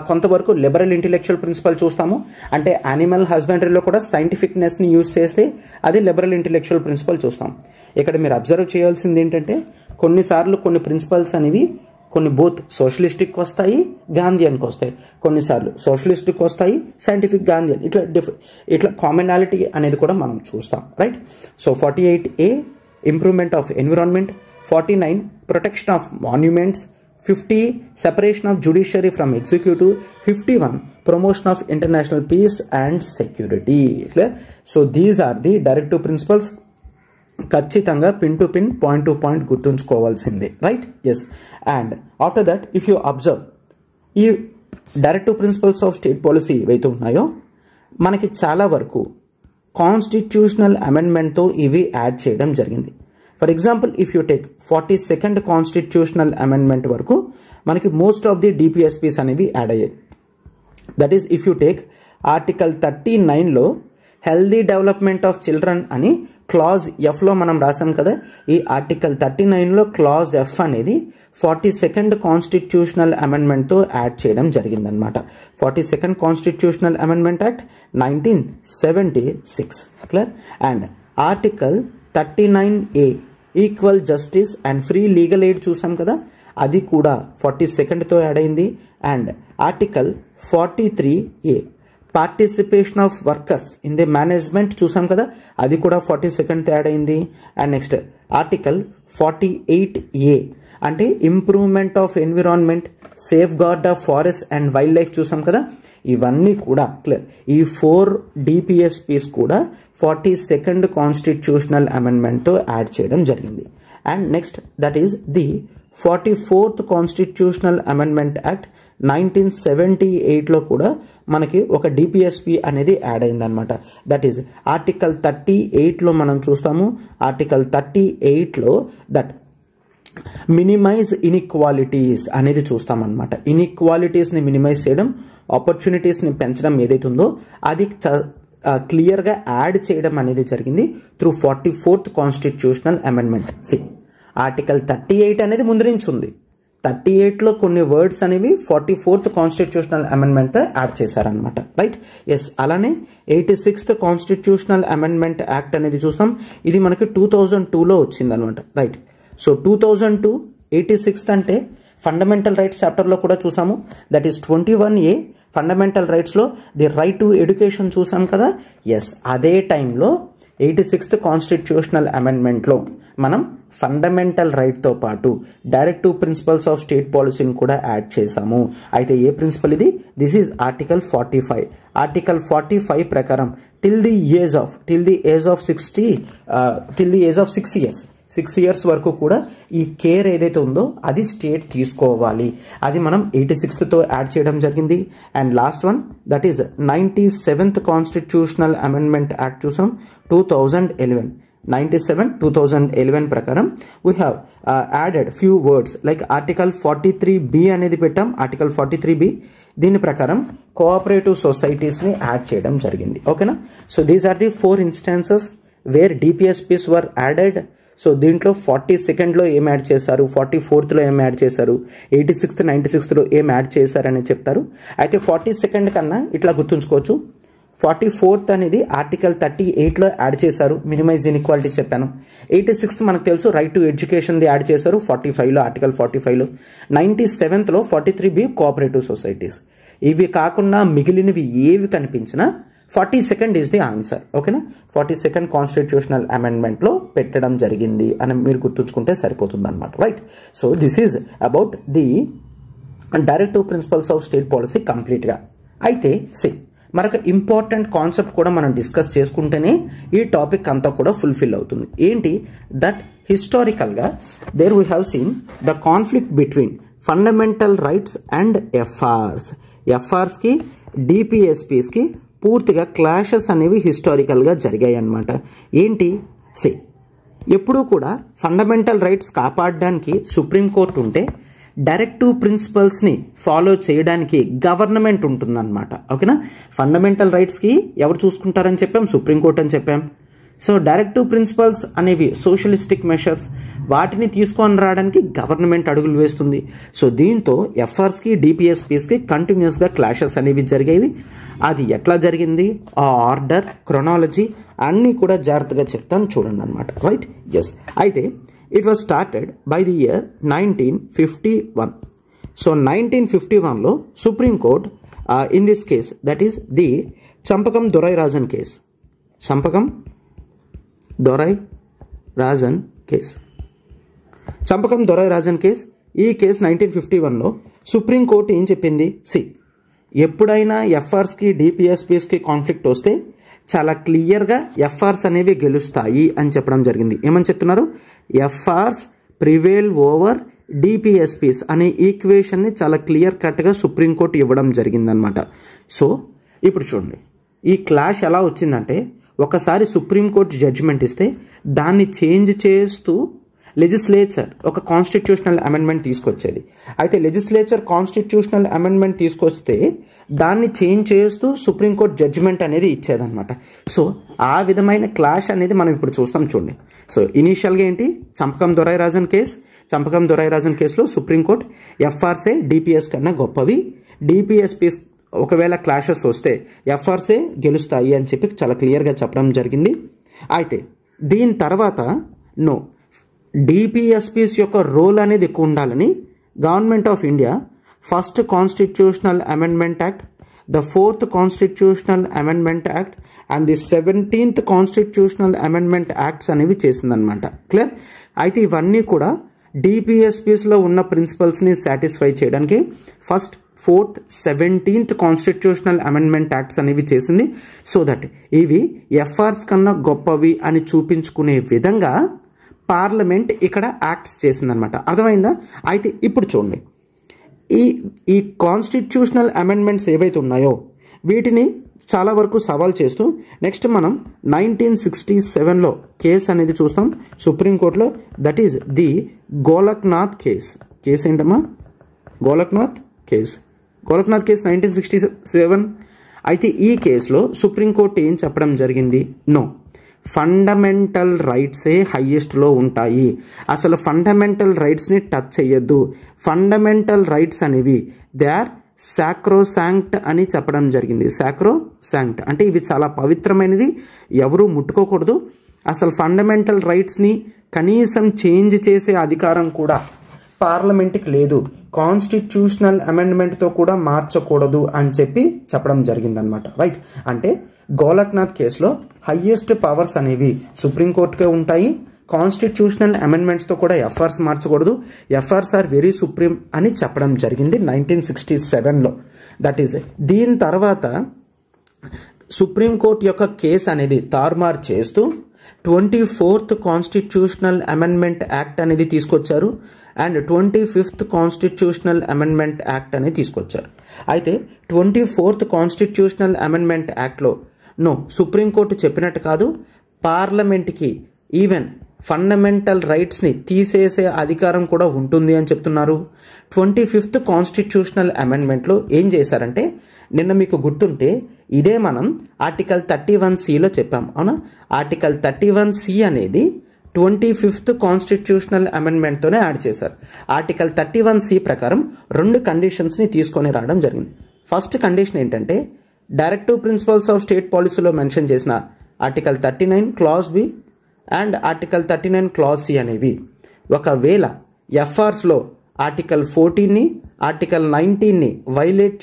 కొంతవరకు లిబరల్ ఇంటెలెక్చువల్ ప్రిన్సిపల్ చూస్తాము. అంటే యానిమల్ హస్బెండరీలో కూడా సైంటిఫిక్నెస్ని యూజ్ చేస్తే అది లిబరల్ ఇంటెలెక్చువల్ ప్రిన్సిపల్ చూస్తాం. ఇక్కడ మీరు అబ్జర్వ్ చేయాల్సింది ఏంటంటే కొన్నిసార్లు కొన్ని ప్రిన్సిపల్స్ అనేవి కొన్ని బోత్ సోషలిస్టిక్ వస్తాయి, గాంధీయన్కి వస్తాయి, కొన్నిసార్లు సోషలిస్టిక్ వస్తాయి, సైంటిఫిక్ గాంధీయన్, ఇట్లా కామనాలిటీ అనేది కూడా మనం చూస్తాం, right. So 48A improvement of environment, 49 protection of monuments, 50 separation of judiciary from executive, 51 promotion of international peace and security. Clear? So these are the directive principles. ఖచ్చితంగా pin to pin, point to point గుర్తుంచుకోవాల్సిందే, right. Yes. And after that if you observe ఈ directive principles of state policy ఏవైతే ఉన్నాయో మనకి చాలా వరకు కాన్స్టిట్యూషనల్ అమెండ్మెంట్తో ఇవి యాడ్ చేయడం జరిగింది. For example if you take 42nd constitutional amendment వరకు మనకి మోస్ట్ ఆఫ్ ది డిపిఎస్పీస్ అనేవి యాడ్ అయ్యాయి. That is if you take article 39లో హెల్దీ డెవలప్మెంట్ ఆఫ్ చిల్డ్రన్ అని క్లాజ్ ఎఫ్లో మనం రాసాం కదా. ఈ ఆర్టికల్ 39లో క్లాజ్ ఎఫ్ అనేది 42nd కాన్స్టిట్యూషనల్ అమెండ్మెంట్తో యాడ్ చేయడం జరిగిందనమాట. 42nd constitutional amendment act 1976. Clear. And article 39A equal justice and free legal aid చూసాం కదా, అది కూడా 42తో యాడ్ అయింది. And article 43A participation of workers in the management చూసాం కదా, అది కూడా 42తో యాడ్ అయింది. అండ్ నెక్స్ట్ ఆర్టికల్ 48A అంటే improvement of environment, safe guard of forest and wild life చూసాం కదా, ఇవన్నీ కూడా క్లియర్. ఈ 4 డిపిఎస్పీస్ కూడా 42nd కాన్స్టిట్యూషనల్ అమెండ్మెంట్తో యాడ్ చేయడం జరిగింది. And next that is the 44th constitutional amendment act 1978లో కూడా మనకి ఒక డిపిఎస్పి అనేది యాడ్ అయిందనమాట. దట్ ఈస్ ఆర్టికల్ 38లో మనం చూస్తాము. ఆర్టికల్ 38లో దట్ మినిమైజ్ ఇన్ఈక్వాలిటీస్ అనేది చూస్తామన్నమాట. ఇన్ఈక్వాలిటీస్ని మినిమైజ్ చేయడం, ఆపర్చునిటీస్ని పెంచడం ఏదైతే ఉందో అది క్లియర్గా యాడ్ చేయడం అనేది జరిగింది through 44th constitutional amendment. Article 38 అనేది ముందు నుంచి ఉంది. 38లో కొన్ని వర్డ్స్ అనేవి 44th కాన్స్టిట్యూషనల్ అమెండ్మెంట్తో యాడ్ చేశారనమాట, రైట్. ఎస్. అలానే 86th కాన్స్టిట్యూషనల్ అమెండ్మెంట్ యాక్ట్ అనేది చూస్తాం. ఇది మనకి 2002లో వచ్చిందనమాట, రైట్. సో 2002 86th అంటే ఫండమెంటల్ రైట్స్ చాప్టర్లో కూడా చూసాము. దట్ ఈస్ 21A ఫండమెంటల్ రైట్స్లో ది రైట్ టు ఎడ్యుకేషన్ చూసాం కదా. ఎస్. అదే టైంలో 86th కాన్స్టిట్యూషనల్ అమెండ్మెంట్లో మనం ఫండమెంటల్ రైట్తో పాటు డైరెక్టివ్ ప్రిన్సిపల్స్ ఆఫ్ స్టేట్ పాలసీని కూడా యాడ్ చేశాము. అయితే ఏ ప్రిన్సిపల్ ఇది? This is article 45. ఆర్టికల్ 45 ప్రకారం till the age of 6 years వరకు కూడా ఈ కేర్ ఏదైతే ఉందో అది స్టేట్ తీసుకోవాలి. అది మనం 86తో యాడ్ చేయడం జరిగింది. And last one that is 97th constitutional amendment act చూసాం 2011. 97/2011 ప్రకారం we have added few words like article 43B అనేది పెట్టాం. ఆర్టికల్ 43B దీని ప్రకారం కోఆపరేటివ్ సొసైటీస్ని యాడ్ చేయడం జరిగింది. ఓకేనా. So these are the 4 instances where DPSPs were added. So దీంట్లో 42లో ఏం యాడ్ చేశారు, 44thలో ఏం యాడ్ చేశారు, 86th 96thలో ఏం యాడ్ చేశారని చెప్తారు. అయితే 42nd కన్నా ఇట్లా గుర్తుంచుకోవచ్చు. 44th అనేది ఆర్టికల్ 38లో యాడ్ చేశారు, మినిమైజ్ ఇన్ఈక్వాలిటీస్ చెప్పాను. 86th మనకు తెలుసు రైట్ టు ఎడ్యుకేషన్ది యాడ్ చేశారు 45లో, ఆర్టికల్ 45లో. 97thలో 43B cooperative societies. ఇవి కాకుండా మిగిలినవి ఏవి కనిపించినా 42nd ఈజ్ ది ఆన్సర్. ఓకేనా. 42nd కాన్స్టిట్యూషనల్ అమెండ్మెంట్లో పెట్టడం జరిగింది అని మీరు గుర్తుంచుకుంటే సరిపోతుంది అనమాట, right. So this is about the directive principles of state policy కంప్లీట్గా. అయితే మరొక ఇంపార్టెంట్ కాన్సెప్ట్ కూడా మనం డిస్కస్ చేసుకుంటేనే ఈ టాపిక్ అంతా కూడా ఫుల్ఫిల్ అవుతుంది. ఏంటి? దట్ హిస్టారికల్గా there we have seen the conflict between fundamental rights and FRs. ఎఫ్ఆర్స్కి డిపిఎస్పీస్కి పూర్తిగా క్లాషెస్ అనేవి హిస్టారికల్గా జరిగాయి అన్నమాట. ఏంటి? ఎప్పుడూ కూడా ఫండమెంటల్ రైట్స్ కాపాడడానికి సుప్రీంకోర్టు ఉంటే డైరెక్టివ్ ప్రిన్సిపల్స్ని ఫాలో చేయడానికి గవర్నమెంట్ ఉంటుందన్నమాట. ఓకేనా. ఫండమెంటల్ రైట్స్కి ఎవరు చూసుకుంటారని చెప్పాం? సుప్రీంకోర్టు అని చెప్పాం. సో డైరెక్టివ్ ప్రిన్సిపల్స్ అనేవి సోషలిస్టిక్ మెషర్స్, వాటిని తీసుకొని రావడానికి గవర్నమెంట్ అడుగులు వేస్తుంది. సో దీంతో ఎఫ్ఆర్స్కి డిపిఎస్పీస్కి కంటిన్యూస్గా క్లాషెస్ అనేవి జరిగేవి. అది ఎట్లా జరిగింది, ఆ ఆర్డర్, క్రొనాలజీ అన్నీ కూడా జాగ్రత్తగా చెప్తాను చూడండి అనమాట. Right, yes. అయితే it was started by the year 1951. So 1951లో Supreme Court in this case, that is the Champakam Dorairajan case, Champakam Dorairajan case, Champakam Dorairajan case, ఈ కేసు 1951లో సుప్రీంకోర్టు ఏం చెప్పింది, ఎప్పుడైనా ఎఫ్ఆర్స్కి డిపిఎస్పీస్కి కాన్ఫ్లిక్ట్ వస్తే చాలా క్లియర్గా ఎఫ్ఆర్స్ అనేవి గెలుస్తాయి అని చెప్పడం జరిగింది. ఏమని చెప్తున్నారు, ఎఫ్ఆర్స్ ప్రివేల్ ఓవర్ డిపిఎస్పీస్ అనే ఈక్వేషన్ని చాలా క్లియర్ కట్గా సుప్రీంకోర్టు ఇవ్వడం జరిగిందనమాట. సో ఇప్పుడు చూడండి, ఈ క్లాష్ ఎలా వచ్చిందంటే, ఒకసారి సుప్రీంకోర్టు జడ్జిమెంట్ ఇస్తే దాన్ని చేంజ్ చేస్తూ లెజిస్లేచర్ ఒక కాన్స్టిట్యూషనల్ అమెండ్మెంట్ తీసుకొచ్చేది. అయితే లెజిస్లేచర్ కాన్స్టిట్యూషనల్ అమెండ్మెంట్ తీసుకొస్తే దాన్ని చేంజ్ చేస్తూ సుప్రీంకోర్టు జడ్జిమెంట్ అనేది ఇచ్చేదన్నమాట. సో ఆ విధమైన క్లాష్ అనేది మనం ఇప్పుడు చూస్తాం చూడండి. సో ఇనీషియల్గా ఏంటి, చంపకం దొరైరాజన్ కేస్, చంపకం దొరైరాజన్ కేసులో సుప్రీంకోర్టు ఎఫ్ఆర్సే డిపిఎస్ కన్నా గొప్పవి, డిపిఎస్పీస్ ఒకవేళ క్లాషెస్ వస్తే ఎఫ్ఆర్సే గెలుస్తాయి అని చెప్పి చాలా క్లియర్గా చెప్పడం జరిగింది. అయితే దీని తర్వాత నో, డిపిఎస్పీస్ యొక్క రోల్ అనేది ఎక్కువ ఉండాలని government of India first constitutional amendment act, the 4th constitutional amendment act and the 17th constitutional amendment acts అనేవి చేసిందనమాట. క్లియర్. అయితే ఇవన్నీ కూడా డిపిఎస్పీస్లో ఉన్న ప్రిన్సిపల్స్ని సాటిస్ఫై చేయడానికి first 4th 17th constitutional amendment acts అనేవి చేసింది. సో దట్ ఇవి ఎఫ్ఆర్స్ కన్నా గొప్పవి అని చూపించుకునే విధంగా పార్లమెంట్ ఇక్కడ యాక్ట్స్ చేసిందనమాట. అర్థమైందా? అయితే ఇప్పుడు చూడండి, ఈ కాన్స్టిట్యూషనల్ అమెండ్మెంట్స్ ఏవైతే ఉన్నాయో వీటిని చాలా వరకు సవాల్ చేస్తూ నెక్స్ట్ మనం 1967లో కేసు అనేది చూస్తాం సుప్రీంకోర్టులో, that is the Golaknath case. Case ఏంటమ్మా, గోలక్నాథ్ కేస్. గోలక్నాథ్ కేసు 1967. అయితే ఈ కేసులో సుప్రీంకోర్టు ఏం చెప్పడం జరిగింది, నో, ఫండమెంటల్ రైట్సే హైయెస్ట్లో ఉంటాయి, అసలు ఫండమెంటల్ రైట్స్ని టచ్ చేయొద్దు, ఫండమెంటల్ రైట్స్ అనేవి దే ఆర్ సాక్రోసాంక్ట్ అని చెప్పడం జరిగింది. సాక్రోసాంక్ట్ అంటే ఇవి చాలా పవిత్రమైనది, ఎవరూ ముట్టుకోకూడదు, అసలు ఫండమెంటల్ రైట్స్ని కనీసం చేంజ్ చేసే అధికారం కూడా పార్లమెంట్కి లేదు, కాన్స్టిట్యూషనల్ అమెండ్మెంట్తో కూడా మార్చకూడదు అని చెప్పి చెప్పడం జరిగిందనమాట. రైట్. అంటే గోలక్నాథ్ కేసులో హయ్యెస్ట్ పవర్స్ అనేవి సుప్రీంకోర్టుకే ఉంటాయి, కాన్స్టిట్యూషనల్ అమెండ్మెంట్స్తో కూడా ఎఫ్ఆర్స్ మార్చకూడదు, ఎఫ్ఆర్స్ ఆర్ వెరీ సుప్రీం అని చెప్పడం జరిగింది 1967లో. దట్ ఈజ్ దీని తర్వాత సుప్రీంకోర్టు యొక్క కేసు అనేది తారుమారు చేస్తూ 24th కాన్స్టిట్యూషనల్ అమెండ్మెంట్ యాక్ట్ అనేది తీసుకొచ్చారు and 25th constitutional amendment act అనేది తీసుకొచ్చారు. అయితే 24th కాన్స్టిట్యూషనల్ అమెండ్మెంట్ యాక్ట్లో నో, సుప్రీంకోర్టు చెప్పినట్టు కాదు, పార్లమెంట్కి ఈవెన్ ఫండమెంటల్ రైట్స్ని తీసేసే అధికారం కూడా ఉంటుంది అని చెప్తున్నారు. 25th కాన్స్టిట్యూషనల్ అమెండ్మెంట్లో ఏం చేశారంటే, నిన్న మీకు గుర్తుంటే ఇదే మనం ఆర్టికల్ 31(c)లో చెప్పాం, అవునా? ఆర్టికల్ 31(c) అనేది 25th కాన్స్టిట్యూషనల్ అమెండ్మెంట్తోనే యాడ్ చేశారు. ఆర్టికల్ 31(c) ప్రకారం 2 కండిషన్స్ని తీసుకొని రావడం జరిగింది. ఫస్ట్ కండిషన్ ఏంటంటే, డైరెక్టివ్ ప్రిన్సిపల్స్ ఆఫ్ స్టేట్ పాలసీలో మెన్షన్ చేసిన article 39 clause B and article 39 clause C అనేవి ఒకవేళ ఎఫ్ఆర్స్లో ఆర్టికల్ 14ని ఆర్టికల్ 19ని వైలేట్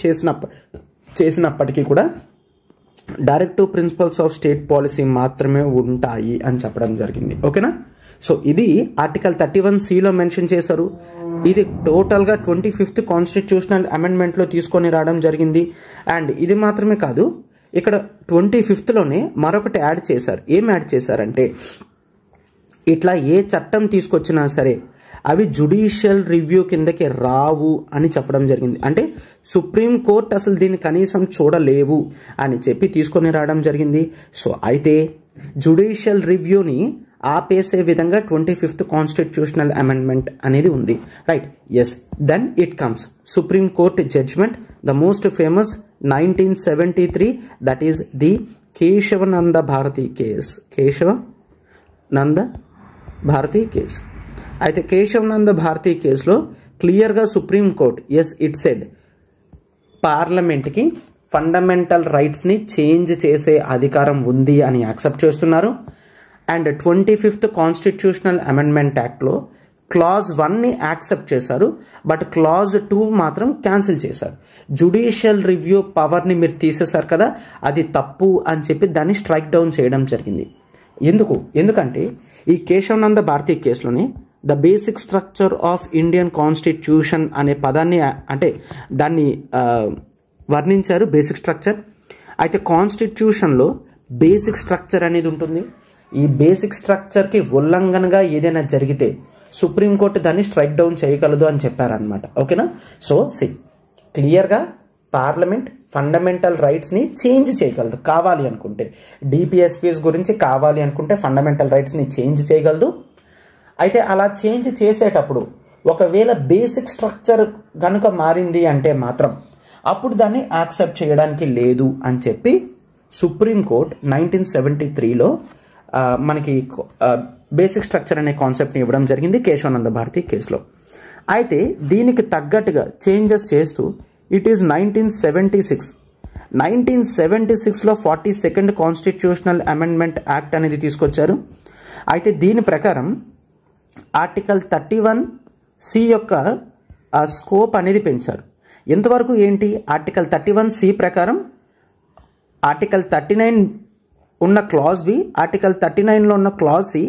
చేసినప్పటికీ కూడా directive principles of state policy మాత్రమే ఉంటాయి అని చెప్పడం జరిగింది. ఓకేనా? సో ఇది ఆర్టికల్ 31(c)లో మెన్షన్ చేశారు. ఇది టోటల్గా 25th కాన్స్టిట్యూషనల్ అమెండ్మెంట్లో తీసుకొని రావడం జరిగింది. అండ్ ఇది మాత్రమే కాదు, ఇక్కడ 25thలోనే మరొకటి యాడ్ చేశారు. ఏం యాడ్ చేశారంటే, ఇట్లా ఏ చట్టం తీసుకొచ్చినా సరే అవి జుడిషియల్ రివ్యూ కిందకి రావు అని చెప్పడం జరిగింది. అంటే సుప్రీంకోర్టు అసలు దీన్ని కనీసం చూడలేవు అని చెప్పి తీసుకొని రావడం జరిగింది. సో అయితే జుడిషియల్ రివ్యూని ఆపేసే విధంగా 25th కాన్స్టిట్యూషనల్ అమెండ్మెంట్ అనేది ఉంది. Right. Yes. Then it comes supreme court judgement, the most famous 1973, that is the Kesavananda Bharati case, Kesavananda Bharati case. అయితే కేశవనంద భారతి కేసులో క్లియర్గా సుప్రీంకోర్టు ఇట్ సెడ్ పార్లమెంట్కి ఫండమెంటల్ రైట్స్ని చేంజ్ చేసే అధికారం ఉంది అని యాక్సెప్ట్ చేస్తున్నారు. అండ్ 25th కాన్స్టిట్యూషనల్ అమెండ్మెంట్ యాక్ట్లో క్లాజ్ 1ని యాక్సెప్ట్ చేశారు, బట్ క్లాజ్ 2 మాత్రం క్యాన్సిల్ చేశారు. జ్యుడిషియల్ రివ్యూ పవర్ని మీరు తీసేశారు కదా, అది తప్పు అని చెప్పి దాన్ని స్ట్రైక్ డౌన్ చేయడం జరిగింది. ఎందుకంటే ఈ కేశవనంద భారతి కేసులోనే the basic structure of Indian constitution అనే పదాన్ని అంటే దాన్ని వర్ణించారు, బేసిక్ స్ట్రక్చర్. అయితే కాన్స్టిట్యూషన్లో బేసిక్ స్ట్రక్చర్ అనేది ఉంటుంది. ఈ బేసిక్ స్ట్రక్చర్కి ఉల్లంఘనగా ఏదైనా జరిగితే సుప్రీంకోర్టు దాన్ని స్ట్రైక్ డౌన్ చేయగలదు అని చెప్పారనమాట. ఓకేనా? సో క్లియర్గా పార్లమెంట్ ఫండమెంటల్ రైట్స్ని చేంజ్ చేయగలదు కావాలి అనుకుంటే. డిపిఎస్పీస్ గురించి కావాలి అనుకుంటే ఫండమెంటల్ రైట్స్ని చేంజ్ చేయగలదు. అయితే అలా చేంజ్ చేసేటప్పుడు ఒకవేళ బేసిక్ స్ట్రక్చర్ కనుక మారింది అంటే మాత్రం అప్పుడు దాన్ని యాక్సెప్ట్ చేయడానికి లేదు అని చెప్పి సుప్రీంకోర్టు 1973లో మనకి బేసిక్ స్ట్రక్చర్ అనే కాన్సెప్ట్ని ఇవ్వడం జరిగింది కేశవనంద భారతి కేసులో. అయితే దీనికి తగ్గట్టుగా చేంజెస్ చేస్తూ ఇట్ ఈస్ 1976లో 42nd కాన్స్టిట్యూషనల్ అమెండ్మెంట్ యాక్ట్ అనేది తీసుకొచ్చారు. అయితే దీని ప్రకారం ఆర్టికల్ 31C యొక్క స్కోప్ అనేది పెంచారు. ఎంతవరకు ఏంటి? ఆర్టికల్ 31C ప్రకారం ఆర్టికల్ 39 ఉన్న క్లాజ్ బి, ఆర్టికల్ 39లో ఉన్న క్లాజ్ సి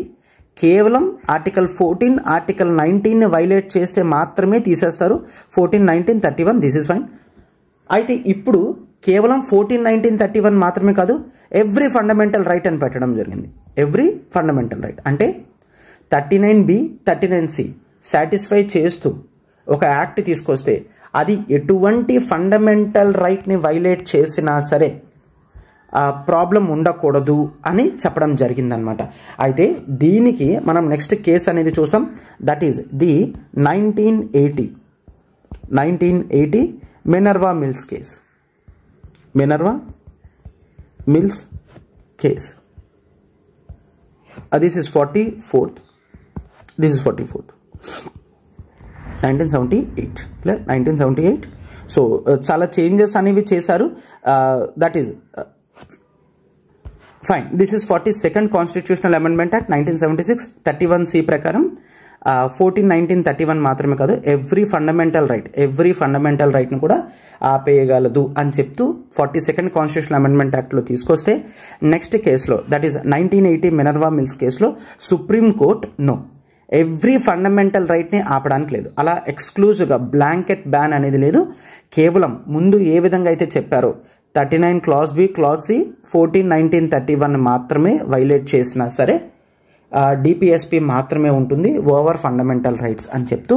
కేవలం ఆర్టికల్ 14, ఆర్టికల్ 19ని వైలేట్ చేస్తే మాత్రమే తీసేస్తారు. 14, 19, 31 దిస్ ఇస్ ఫైన్. అయితే ఇప్పుడు కేవలం 14, 19, 31 మాత్రమే కాదు, ఎవ్రీ ఫండమెంటల్ రైట్ అని పెట్టడం జరిగింది. ఎవ్రీ ఫండమెంటల్ రైట్ అంటే 39B, 39C సాటిస్ఫై చేస్తూ ఒక యాక్ట్ తీసుకొస్తే అది ఎటువంటి ఫండమెంటల్ రైట్ని వైలేట్ చేసినా సరే ప్రాబ్లం ఉండకూడదు అని చెప్పడం జరిగిందనమాట. అయితే దీనికి మనం నెక్స్ట్ కేసు అనేది చూస్తాం. That is the 1980 Minerva Mills case. Minerva Mills case. This is 44th. This is 44th. 1978. 1978. So చాలా చేంజెస్ అనేవి చేశారు. That is fine. This is 42nd constitutional amendment act 1976. 31C ప్రకారం 14, 19, 31 మాత్రమే కాదు, ఎవ్రీ ఫండమెంటల్ రైట్ను కూడా ఆపేయగలదు అని చెప్తూ 42nd కాన్స్టిట్యూషనల్ అమెండ్మెంట్ యాక్ట్లో తీసుకొస్తే నెక్స్ట్ కేసులో దట్ ఈస్ 1980 మినర్వా మిల్స్ కేసులో సుప్రీంకోర్టు నో, ఎవ్రీ ఫండమెంటల్ రైట్ని ఆపడానికి లేదు, అలా ఎక్స్క్లూజివ్గా బ్లాంకెట్ బ్యాన్ అనేది లేదు. కేవలం ముందు ఏ విధంగా అయితే చెప్పారో 39 క్లాజ్ బి, క్లాజ్ సి, 14, 19, 31 మాత్రమే వైలేట్ చేసినా సరే డిపిఎస్పి మాత్రమే ఉంటుంది ఓవర్ ఫండమెంటల్ రైట్స్ అని చెప్తూ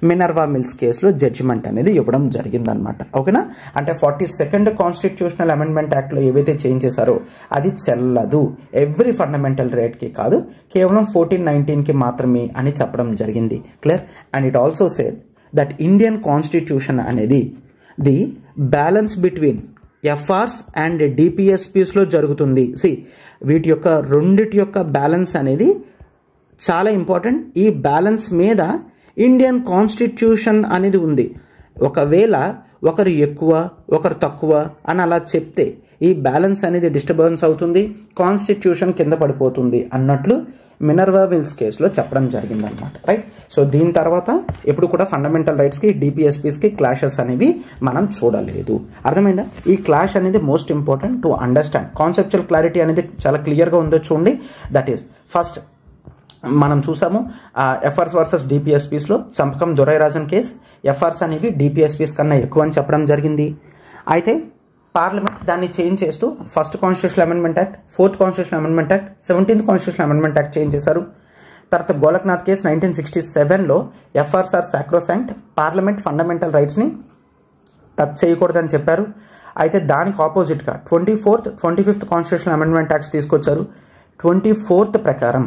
మినర్వా మిల్స్ కేసులో జడ్జిమెంట్ అనేది ఇవ్వడం జరిగిందనమాట. ఓకేనా? అంటే 42nd కాన్స్టిట్యూషనల్ అమెండ్మెంట్ యాక్ట్లో ఏవైతే చేంజ్ చేశారో అది చెల్లదు, ఎవ్రీ ఫండమెంటల్ రైట్కి కాదు, కేవలం 14, 19కి మాత్రమే అని చెప్పడం జరిగింది. Clear? And it also said that Indian constitution అనేది the balance between FRs and డిపిఎస్పీస్లో జరుగుతుంది. వీటి యొక్క రెండిటి యొక్క బ్యాలెన్స్ అనేది చాలా ఇంపార్టెంట్. ఈ బ్యాలెన్స్ మీద ఇండియన్ కాన్స్టిట్యూషన్ అనేది ఉంది. ఒకవేళ ఒకరు ఎక్కువ ఒకరు తక్కువ అని అలా చెప్తే ఈ బ్యాలెన్స్ అనేది డిస్టర్బెన్స్ అవుతుంది, కాన్స్టిట్యూషన్ కింద పడిపోతుంది అన్నట్లు మినర్వా మిల్స్ కేసులో చెప్పడం జరిగిందనమాట. రైట్? సో దీని తర్వాత ఎప్పుడు కూడా ఫండమెంటల్ రైట్స్కి డిపిఎస్పీస్కి క్లాషెస్ అనేవి మనం చూడలేదు. అర్థమైందా? ఈ క్లాష్ అనేది most important to understand. Conceptual clarity అనేది చాలా క్లియర్గా ఉందో చూడండి. దట్ ఈస్ ఫస్ట్ మనం చూసాము ఎఫ్ఆర్స్ వర్సెస్ డిపిఎస్పీస్లో చంపకం దొరైరాజన్ కేసు ఎఫ్ఆర్స్ అనేవి డిపిఎస్పీస్ కన్నా ఎక్కువ అని చెప్పడం జరిగింది. అయితే పార్లమెంట్ దాన్ని చేంజ్ చేస్తూ first constitutional amendment act, 4th constitutional amendment act, 17th constitutional amendment act change చేశారు. తర్వాత గోలక్నాథ్ కేసు 1967లో FRs are sacrosanct, parliament fundamental రైట్స్ని టచ్ చేయకూడదని చెప్పారు. అయితే దానికి ఆపోజిట్గా 25th కాన్స్టిట్యూషనల్ అమెండ్మెంట్ యాక్ట్స్ తీసుకొచ్చారు. 24th ప్రకారం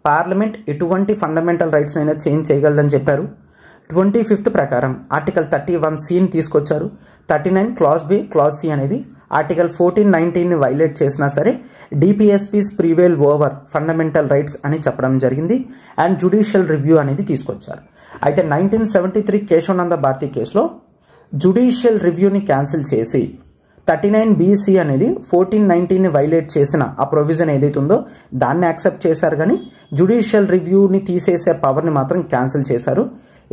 పార్లమెంట్ ఎటువంటి ఫండమెంటల్ రైట్స్ అయినా చేంజ్ చేయగలదని చెప్పారు. 25th ప్రకారం ఆర్టికల్ 31Cని తీసుకొచ్చారు. 39 క్లాజ్ బి, క్లాజ్ సి అనేవి ఆర్టికల్ 1419ని వైలేట్ చేసినా సరే DPSPs prevail over fundamental rights అని చెప్పడం జరిగింది అండ్ జ్యుడిషియల్ రివ్యూ అనేది తీసుకొచ్చారు. అయితే 1973 కేశవానంద భారతి కేసులో జ్యుడిషియల్ రివ్యూని క్యాన్సిల్ చేసి 39BC అనేది 1419ని వైలేట్ చేసిన ఆ ప్రొవిజన్ ఏదైతే ఉందో దాన్ని యాక్సెప్ట్ చేశారు, కానీ జ్యుడిషియల్ రివ్యూని తీసేసే పవర్ని మాత్రం క్యాన్సిల్ చేశారు.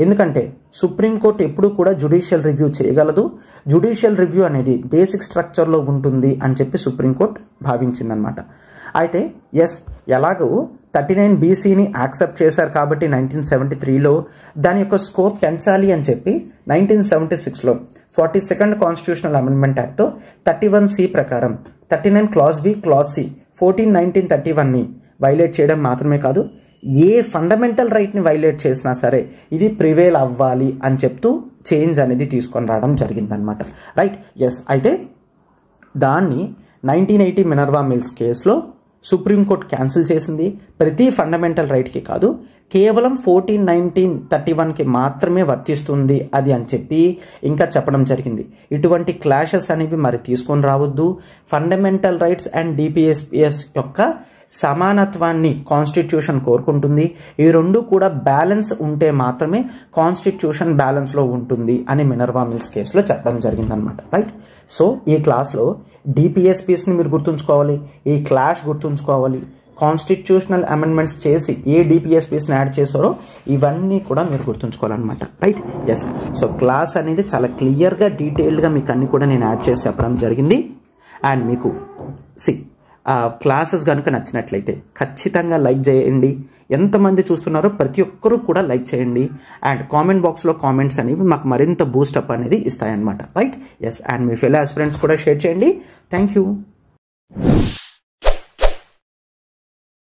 ఎందుకంటే సుప్రీంకోర్టు ఎప్పుడు కూడా జ్యుడిషియల్ రివ్యూ చేయగలదు, జ్యుడిషియల్ రివ్యూ అనేది బేసిక్ స్ట్రక్చర్లో ఉంటుంది అని చెప్పి సుప్రీంకోర్టు భావించిందనమాట. అయితే ఎలాగో 39BCని యాక్సెప్ట్ చేశారు కాబట్టి 1973లో దాని యొక్క స్కోప్ పెంచాలి అని చెప్పి 1976లో 42nd కాన్స్టిట్యూషనల్ అమెండ్మెంట్ యాక్ట్తో 31C ప్రకారం 39 క్లాజ్ బి క్లాజ్ సి 1419-31ని వైలేట్ చేయడం మాత్రమే కాదు, ఏ ఫండమెంటల్ రైట్ని వైలేట్ చేసినా సరే ఇది ప్రివేల్ అవ్వాలి అని చెప్తూ చేంజ్ అనేది తీసుకొని రావడం జరిగిందనమాట. రైట్. అయితే దాన్ని 1980 మినర్వా మిల్స్ కేసులో సుప్రీంకోర్టు క్యాన్సిల్ చేసింది. ప్రతి ఫండమెంటల్ రైట్కి కాదు, కేవలం 1419-31కి మాత్రమే వర్తిస్తుంది అది అని చెప్పి ఇంకా చెప్పడం జరిగింది. ఇటువంటి క్లాషెస్ అనేవి మరి తీసుకొని రావద్దు. ఫండమెంటల్ రైట్స్ అండ్ డిపిఎస్పిఎస్ యొక్క సమానత్వాన్ని కాన్స్టిట్యూషన్ కోరుకుంటుంది. ఈ రెండు కూడా బ్యాలెన్స్ ఉంటే మాత్రమే కాన్స్టిట్యూషన్ బ్యాలెన్స్లో ఉంటుంది అని మినర్వా మిల్స్ కేసులో చెప్పడం జరిగిందనమాట. రైట్. సో ఈ క్లాస్లో డిపిఎస్పిఎస్ని మీరు గుర్తుంచుకోవాలి, ఈ క్లాష్ గుర్తుంచుకోవాలి, కాన్స్టిట్యూషనల్ అమెండ్మెంట్స్ చేసి ఏ డిపిఎస్పిఎస్ని యాడ్ చేశారో ఇవన్నీ కూడా మీరు గుర్తుంచుకోవాలన్నమాట. రైట్. సో క్లాస్ అనేది చాలా క్లియర్గా డీటెయిల్డ్గా మీకు అన్ని కూడా నేను యాడ్ చేసి చెప్పడం జరిగింది. అండ్ మీకు క్లాసెస్ కనుక నచ్చినట్లయితే ఖచ్చితంగా లైక్ చేయండి. ఎంతమంది చూస్తున్నారో ప్రతి ఒక్కరూ కూడా లైక్ చేయండి. అండ్ కామెంట్ బాక్స్లో కామెంట్స్ అనేవి మాకు మరింత బూస్టప్ అనేది ఇస్తాయన్నమాట. రైట్. అండ్ మీ ఫెలో ఆస్పిరెంట్స్ కూడా షేర్ చేయండి. Thank you.